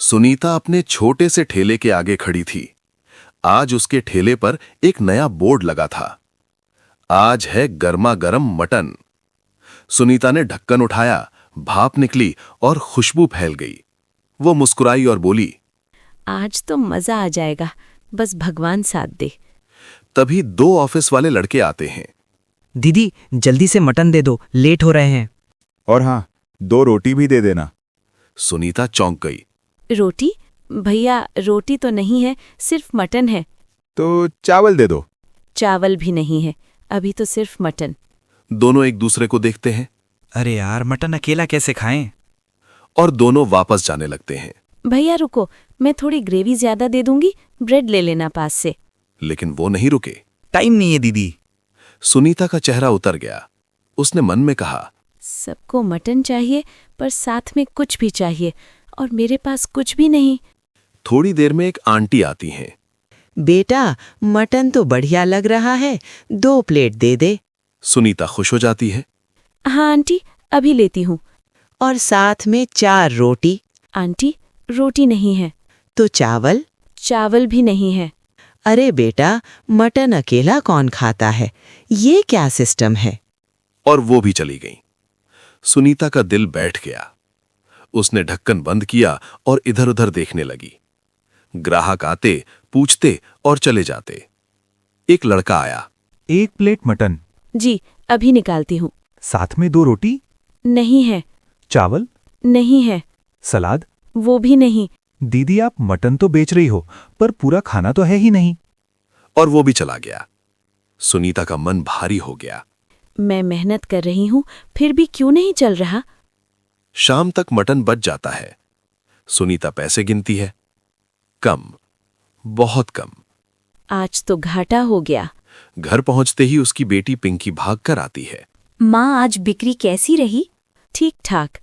सुनीता अपने छोटे से ठेले के आगे खड़ी थी। आज उसके ठेले पर एक नया बोर्ड लगा था। आज है गर्मा गर्म मटन। सुनीता ने ढक्कन उठाया, भाप निकली और खुशबू फैल गई। वो मुस्कुराई और बोली, आज तो मजा आ जाएगा, बस भगवान साथ दे। तभी दो ऑफिस वाले लड़के आते हैं। दीदी जल्दी से मटन दे दो, लेट हो रहे हैं। और हाँ, 2 रोटी भी दे देना। सुनीता चौंक गई। रोटी? भैया रोटी तो नहीं है, सिर्फ मटन है। तो चावल दे दो। चावल भी नहीं है, अभी तो सिर्फ मटन। दोनों एक दूसरे को देखते हैं अरे यार, मटन अकेला कैसे खाएं? और दोनों वापस जाने लगते हैं। भैया रुको, मैं थोड़ी ग्रेवी ज्यादा दे दूंगी, ब्रेड ले लेना पास से। लेकिन वो नहीं रुके। टाइम नहीं है दीदी। सुनीता का चेहरा उतर गया। उसने मन में कहा, सबको मटन चाहिए पर साथ में कुछ भी चाहिए, और मेरे पास कुछ भी नहीं। थोड़ी देर में एक आंटी आती हैं। बेटा, मटन तो बढ़िया लग रहा है, 2 प्लेट दे दे। सुनीता खुश हो जाती है। हाँ आंटी, अभी लेती हूँ। और साथ में 4 रोटी। आंटी रोटी नहीं है। तो चावल? चावल भी नहीं है। अरे बेटा, मटन अकेला कौन खाता है? ये क्या सिस्टम है? और वो भी चली गई। सुनीता का दिल बैठ गया। उसने ढक्कन बंद किया और इधर उधर देखने लगी। ग्राहक आते, पूछते और चले जाते। एक लड़का आया। 1 प्लेट मटन, जी अभी निकालती हूँ। साथ में 2 रोटी। नहीं है। चावल? नहीं है। सलाद? वो भी नहीं। दीदी, आप मटन तो बेच रही हो, पर पूरा खाना तो है ही नहीं। और वो भी चला गया। सुनीता का मन भारी हो गया। मैं मेहनत कर रही हूँ, फिर भी क्यों नहीं चल रहा? शाम तक मटन बच जाता है। सुनीता पैसे गिनती है। कम, बहुत कम। आज तो घाटा हो गया। घर पहुंचते ही उसकी बेटी पिंकी भागकर आती है। माँ, आज बिक्री कैसी रही? ठीक ठाक।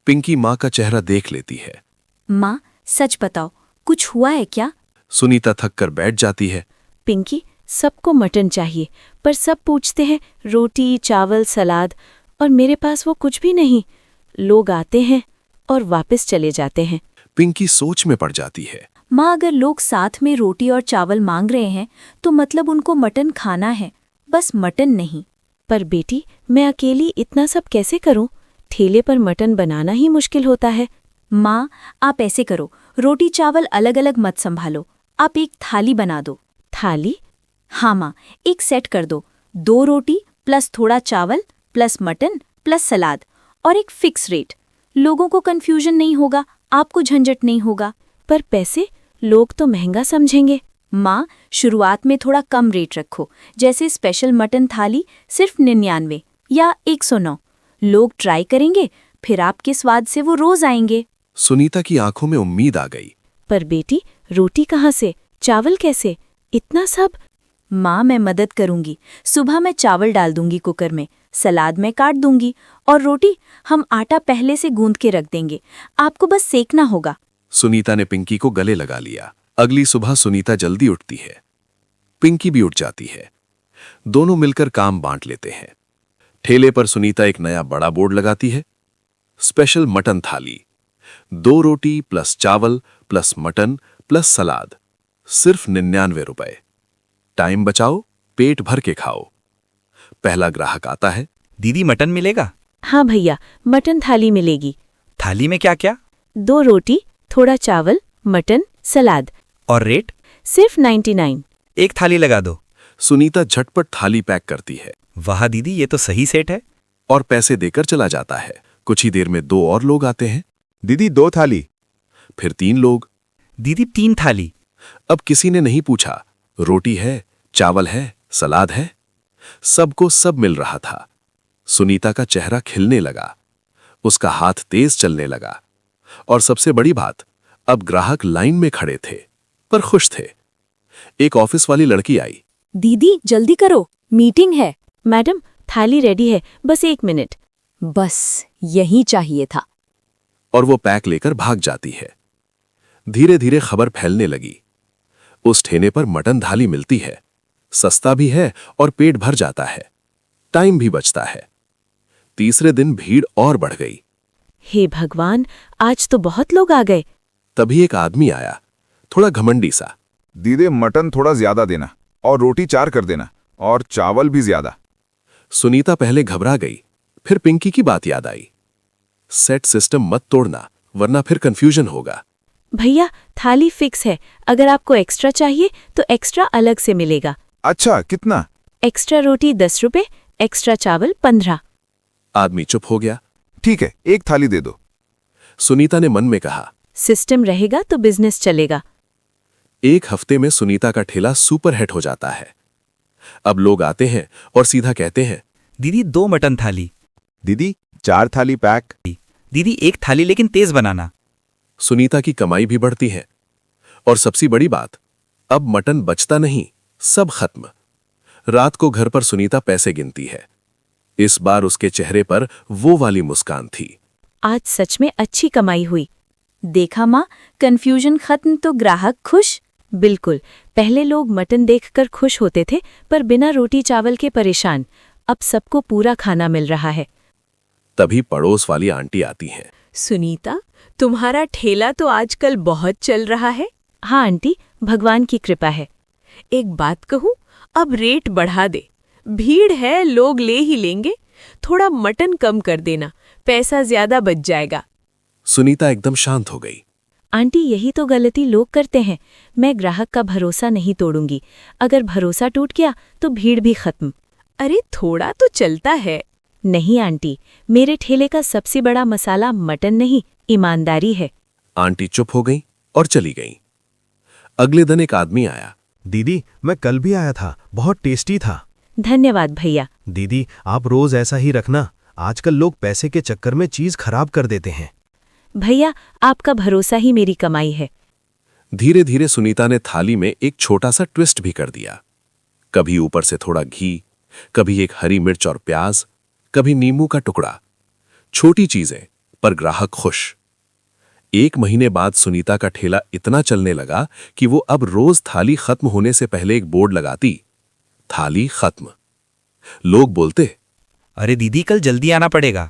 पिंकी माँ का चेहरा देख लेती है। माँ सच बताओ, कुछ हुआ है क्या? सुनीता थक कर बैठ जाती है। पिंकी, सबको मटन चाहिए, पर सब पूछते हैं रोटी, चावल, सलाद, और मेरे पास वो कुछ भी नहीं। लोग आते हैं और वापस चले जाते हैं। पिंकी सोच में पड़ जाती है। माँ, अगर लोग साथ में रोटी और चावल मांग रहे हैं तो मतलब उनको मटन खाना है, बस मटन नहीं। पर बेटी, मैं अकेली इतना सब कैसे करूं? ठेले पर मटन बनाना ही मुश्किल होता है। माँ, आप ऐसे करो, रोटी चावल अलग अलग मत संभालो, आप एक थाली बना दो। थाली? हाँ माँ, एक सेट कर दो, 2 रोटी प्लस थोड़ा चावल प्लस मटन प्लस सलाद, और एक फिक्स रेट। लोगों को कंफ्यूजन नहीं होगा, आपको झंझट नहीं होगा। पर पैसे? लोग तो महंगा समझेंगे। माँ, शुरुआत में थोड़ा कम रेट रखो, जैसे स्पेशल मटन थाली सिर्फ 99 या 109। लोग ट्राई करेंगे, फिर आपके स्वाद से वो रोज आएंगे। सुनीता की आंखों में उम्मीद आ गई। पर बेटी, रोटी कहाँ से, चावल कैसे, इतना सब? माँ, मैं मदद करूंगी। सुबह मैं चावल डाल दूंगी कुकर में, सलाद में काट दूंगी, और रोटी हम आटा पहले से गूंद के रख देंगे, आपको बस सेकना होगा। सुनीता ने पिंकी को गले लगा लिया। अगली सुबह सुनीता जल्दी उठती है। पिंकी भी उठ जाती है। दोनों मिलकर काम बांट लेते हैं। ठेले पर सुनीता एक नया बड़ा बोर्ड लगाती है। स्पेशल मटन थाली, 2 रोटी प्लस चावल प्लस मटन प्लस सलाद, सिर्फ 99 रुपए। टाइम बचाओ, पेट भर के खाओ। पहला ग्राहक आता है। दीदी मटन मिलेगा? हाँ भैया, मटन थाली मिलेगी। थाली में क्या क्या? 2 रोटी, थोड़ा चावल, मटन, सलाद। और रेट? सिर्फ 99। एक थाली लगा दो। सुनीता झटपट थाली पैक करती है। वाह दीदी, ये तो सही सेट है। और पैसे देकर चला जाता है। कुछ ही देर में 2 और लोग आते हैं। दीदी, 2 थाली। फिर 3 लोग। दीदी 3 थाली। अब किसी ने नहीं पूछा, रोटी है, चावल है, सलाद है। सबको सब मिल रहा था। सुनीता का चेहरा खिलने लगा। उसका हाथ तेज चलने लगा। और सबसे बड़ी बात, अब ग्राहक लाइन में खड़े थे, पर खुश थे। एक ऑफिस वाली लड़की आई। दीदी जल्दी करो, मीटिंग है। मैडम, थाली रेडी है, बस 1 मिनट। बस यही चाहिए था। और वो पैक लेकर भाग जाती है। धीरे धीरे खबर फैलने लगी। उस ठेले पर मटन थाली मिलती है, सस्ता भी है और पेट भर जाता है। टाइम भी बचता है। तीसरे दिन भीड़ और बढ़ गई। हे भगवान, आज तो बहुत लोग आ गए। तभी एक आदमी आया, थोड़ा घमंडी सा। दीदी मटन थोड़ा ज्यादा देना और रोटी 4 कर देना और चावल भी ज्यादा। सुनीता पहले घबरा गई, फिर पिंकी की बात याद आई। सेट सिस्टम मत तोड़ना, वरना फिर कंफ्यूजन होगा। भैया थाली फिक्स है, अगर आपको एक्स्ट्रा चाहिए तो एक्स्ट्रा अलग से मिलेगा। अच्छा, कितना? एक्स्ट्रा रोटी 10 रुपए, एक्स्ट्रा चावल 15। आदमी चुप हो गया। ठीक है, 1 थाली दे दो। सुनीता ने मन में कहा। सिस्टम रहेगा तो बिजनेस चलेगा। 1 हफ्ते में सुनीता का ठेला सुपर हिट हो जाता है। अब लोग आते हैं और सीधा कहते हैं, दीदी 2 मटन थाली। दीदी 4 थाली पैक। दीदी 1 थाली लेकिन तेज बनाना। सुनीता की कमाई भी बढ़ती है। और सबसे बड़ी बात, अब मटन बचता नहीं, सब खत्म। रात को घर पर सुनीता पैसे गिनती है। इस बार उसके चेहरे पर वो वाली मुस्कान थी। आज सच में अच्छी कमाई हुई। देखा माँ, कंफ्यूजन खत्म तो ग्राहक खुश। बिल्कुल, पहले लोग मटन देखकर खुश होते थे पर बिना रोटी चावल के परेशान। अब सबको पूरा खाना मिल रहा है। तभी पड़ोस वाली आंटी आती हैं। सुनीता, तुम्हारा ठेला तो आजकल बहुत चल रहा है। हाँ आंटी, भगवान की कृपा है। एक बात कहूँ, अब रेट बढ़ा दे। भीड़ है, लोग ले ही लेंगे। थोड़ा मटन कम कर देना, पैसा ज्यादा बच जाएगा। सुनीता एकदम शांत हो गई। आंटी यही तो गलती लोग करते हैं। मैं ग्राहक का भरोसा नहीं तोड़ूंगी। अगर भरोसा टूट गया तो भीड़ भी खत्म। अरे थोड़ा तो चलता है। नहीं आंटी, मेरे ठेले का सबसे बड़ा मसाला मटन नहीं, ईमानदारी है। आंटी चुप हो गई और चली गई। अगले दिन एक आदमी आया। दीदी, मैं कल भी आया था, बहुत टेस्टी था। धन्यवाद भैया। दीदी, आप रोज ऐसा ही रखना। आजकल लोग पैसे के चक्कर में चीज खराब कर देते हैं। भैया, आपका भरोसा ही मेरी कमाई है। धीरे धीरे सुनीता ने थाली में एक छोटा सा ट्विस्ट भी कर दिया। कभी ऊपर से थोड़ा घी, कभी एक हरी मिर्च और प्याज, कभी नींबू का टुकड़ा। छोटी चीजें, पर ग्राहक खुश। 1 महीने बाद सुनीता का ठेला इतना चलने लगा कि वो अब रोज थाली खत्म होने से पहले एक बोर्ड लगाती, थाली खत्म। लोग बोलते, अरे दीदी कल जल्दी आना पड़ेगा।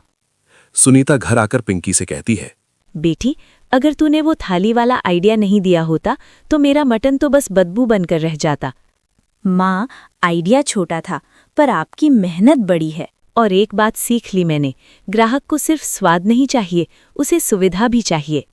सुनीता घर आकर पिंकी से कहती है, बेटी, अगर तूने वो थाली वाला आइडिया नहीं दिया होता तो मेरा मटन तो बस बदबू बनकर रह जाता। माँ, आइडिया छोटा था पर आपकी मेहनत बड़ी है। और एक बात सीख ली मैंने, ग्राहक को सिर्फ स्वाद नहीं चाहिए, उसे सुविधा भी चाहिए।